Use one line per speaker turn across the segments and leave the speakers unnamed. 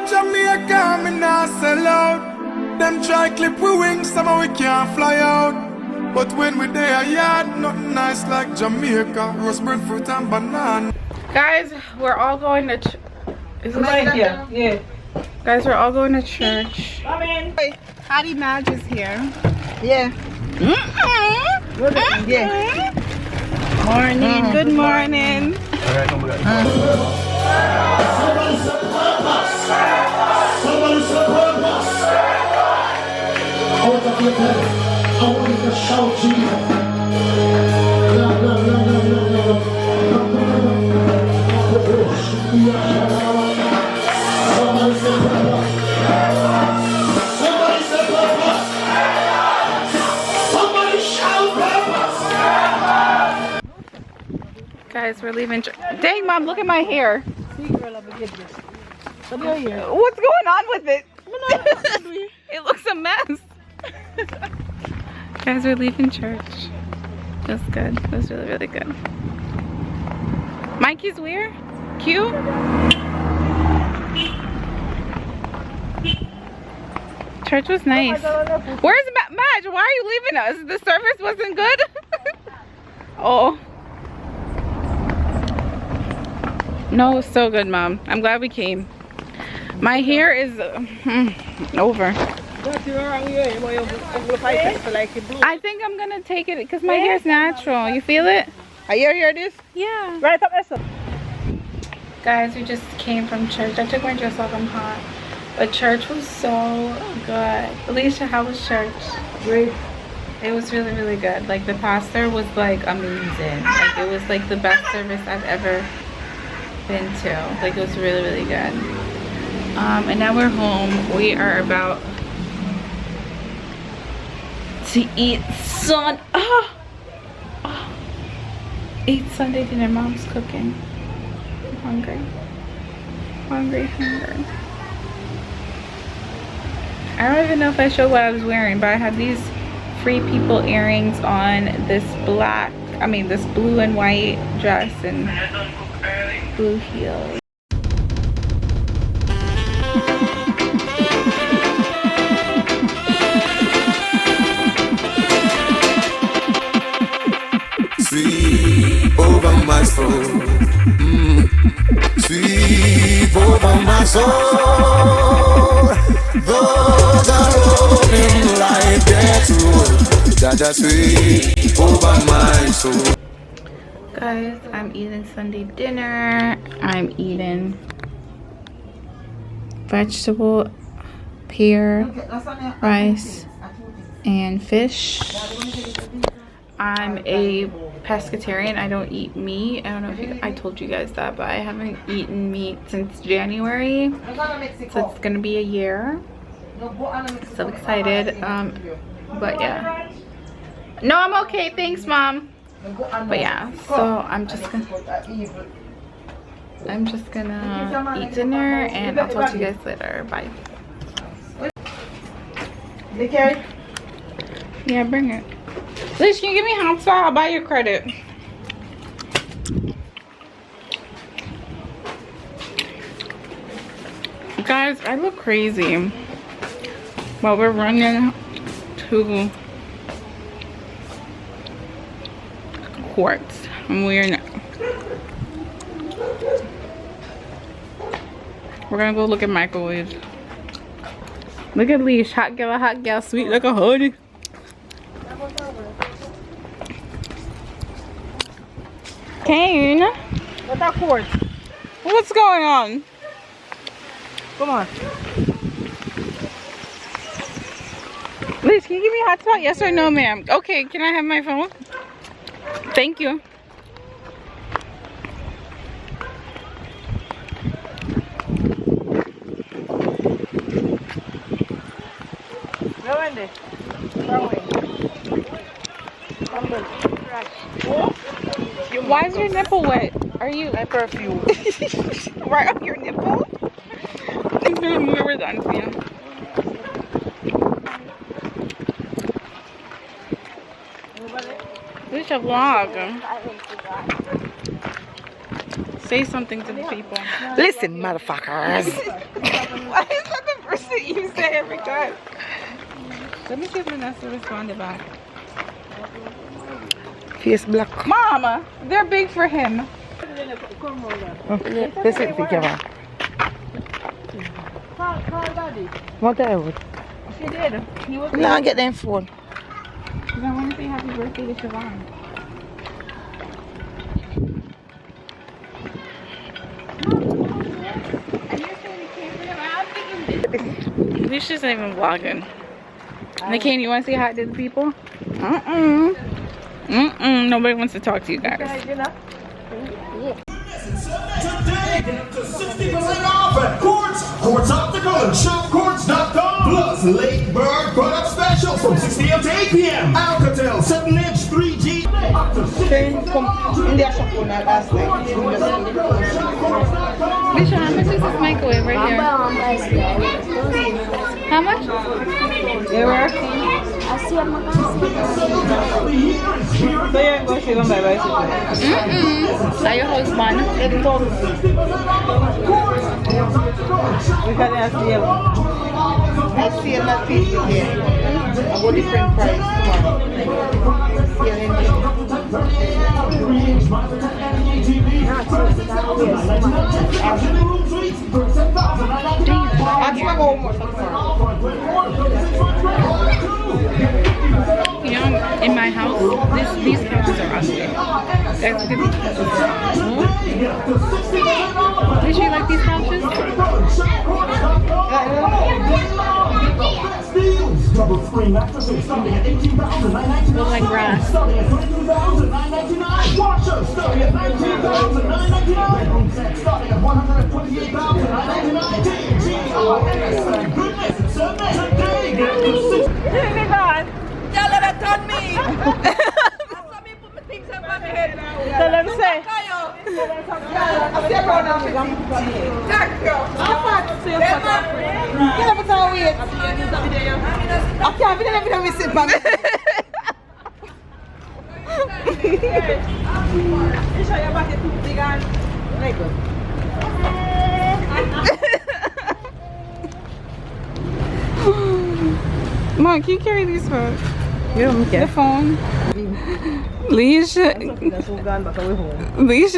Jamaica, me nah sell out. Them try clip we wings, somehow we can't fly out. But when we there yard, nothing nice like Jamaica. Roast breadfruit and banana.
Guys, we're all going to is this
Right here, yeah.
Guys, we're all going to church.
Come in.
Hattie Madge is here.
Yeah. Yeah.
Morning. Good morning.
Somebody support us. Out of your belly, I want you to shout Jesus. Somebody support us. Somebody support us. Somebody shout purpose.
Guys, we're leaving. Dang, Mom, look at my hair. What's going on with it? It looks a mess. Guys, we're leaving church. That's good. That's really, really good. Mikey's where? Cute? Church was nice. Where's Madge? Why are you leaving us? The service wasn't good? Oh. No, it was so good, Mom. I'm glad we came. My hair is over. I think I'm gonna take it because my hair is natural. You feel it?
Are you hear this?
Yeah.
Right up there.
Guys, we just came from church. I took my dress off. I'm hot. But church was so good. Alicia, how was church?
Great.
It was really, really good. Like the pastor was like amazing. Like it was like the best service I've ever been to. Like it was really, really good. And now we're home. We are about to eat eat Sunday dinner. Mom's cooking. I'm hungry. Hungry. I don't even know if I showed what I was wearing, but I have these Free People earrings on, this this blue and white dress and blue heels.
Sweep over my soul. Sweep over my soul. Those are rolling like that road. Jaja sweep over my soul.
Guys, I'm eating Sunday dinner. I'm eating vegetable, pear, rice, and fish. I'm a pescatarian. I don't eat meat. I don't know if I told you guys that, but I haven't eaten meat since January, so it's gonna be a year. So excited. But yeah, no, I'm okay, thanks, Mom. But yeah, so I'm just gonna eat dinner and I'll talk to you guys later. Bye. Yeah, bring it. Liz, can you give me a hot spot? I'll buy your credit. Guys, I look crazy. But we're running to Quartz. I'm wearing it. We're gonna go look at microwaves. Look at Leash. Hot gal, sweet like a honey. Kane,
What's that cord?
what's going on?
Come on.
Liz, can you give me a hot spot? Yes or no, ma'am? Okay, can I have my phone? Thank you.
Go in there. Go away.
Why is your nipple wet? Are you
My perfume.
right on your nipple? We're done for you. This is a vlog. Say something to the people.
Listen, motherfuckers.
Why is that the first thing you say every time? Let me see if Vanessa responded back.
Face black.
Mama, they're big for him.
Listen, camera.
Call daddy.
What the hell?
She did. He was
Now get them phone.
because I want to say happy birthday to Siobhan. This isn't even vlogging. McCain, you want to say hi to the people? Nobody wants to talk to you guys.
To 60% off at Quartz. Quartz Optical and shopquartz.com. Plus late bird product specials from 6 p.m. to 8 p.m. Alcatel 7-inch 3G. Up to 60%
In their shop last night.
Misha, how much is this microwave right here? How much?
They were.
So you're going to show them by bicycle?
Are your husband?
We can ask you.
I see a lot people here. I go different price. Come on.
You know, in my house, these couches are ugly. That's good. Did you like these couches? Look like grass.
Tell her that on me. That's me put my things up on my head.
Tell them say.
I see a brown out with them. Thank you. Get up and wait. I can't be there if you sit by me.
Mom, can you carry these phones?
You don't
The phone. Leash. Leash.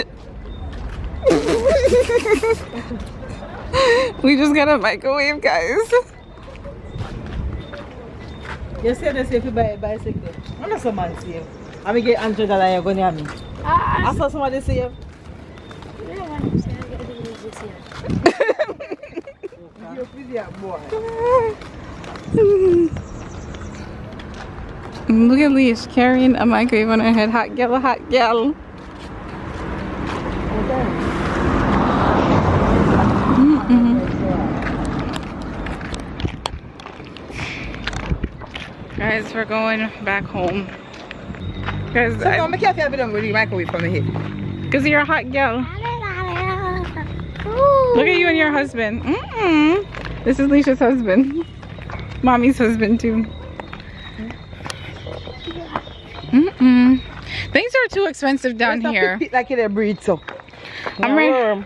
We just got a microwave, guys.
You say they say if you buy a bicycle. I'm not someone say. I mean get $100 you're going to have me. I saw somebody say.
Look at Leash carrying a microwave on her head. Hot gal, hot gal. Guys, we're going back home. Guys,
I can't have it on with the microwave from my head.
because you're a hot gal. Look at you and your husband. This is Leisha's husband. Mommy's husband too. Things are too expensive down here.
Like it a breed, so.
I'm ready.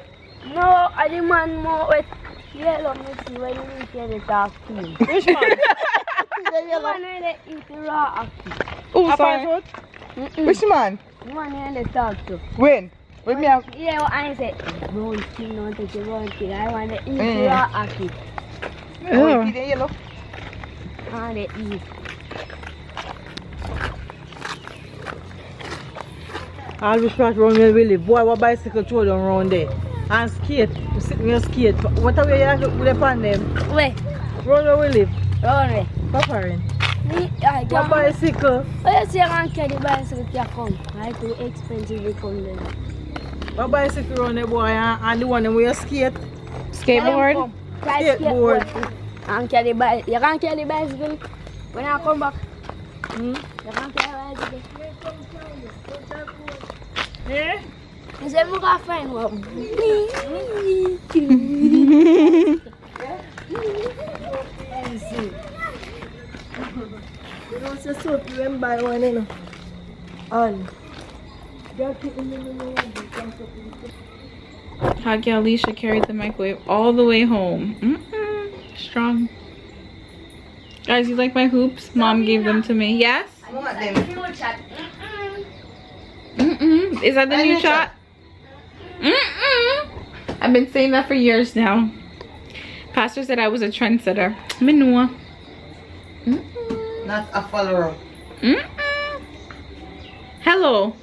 No, I demand more with yellow. Let's see when you get the dark tea. Which one? The one where they eat the raw ackee.
Oh, sorry.
Which man?
The one where they talk to.
When? With me have.
Yeah, what I said, brown skin, not take the brown skin. I want to eat the raw ackee.
Oh, you yellow.
And they eat.
I always pass around where we live. Boy, what bicycle throw them around there. And skate. You sit me and skate. What are we with upon them?
Where?
Round where we live.
Round where?
Paparin.
I
What bicycle?
oh, you say I can't carry the bicycle to come. I too expensive to come there.
What bicycle around there, boy? And the one where you skate.
Skateboard.
Skateboard.
You can't carry the bicycle when I come back. You can't carry the bicycle.
Yeah?
You say, I'm going to find one.
You know, it's so you went by one, you know. And
Hot girl Alicia carried the microwave all the way home. Strong. Guys, you like my hoops? Mom gave them to me. Yes? Is that the new shot? I've been saying that for years now. Pastor said I was a trendsetter. Minua.
Not a follower.
Hello.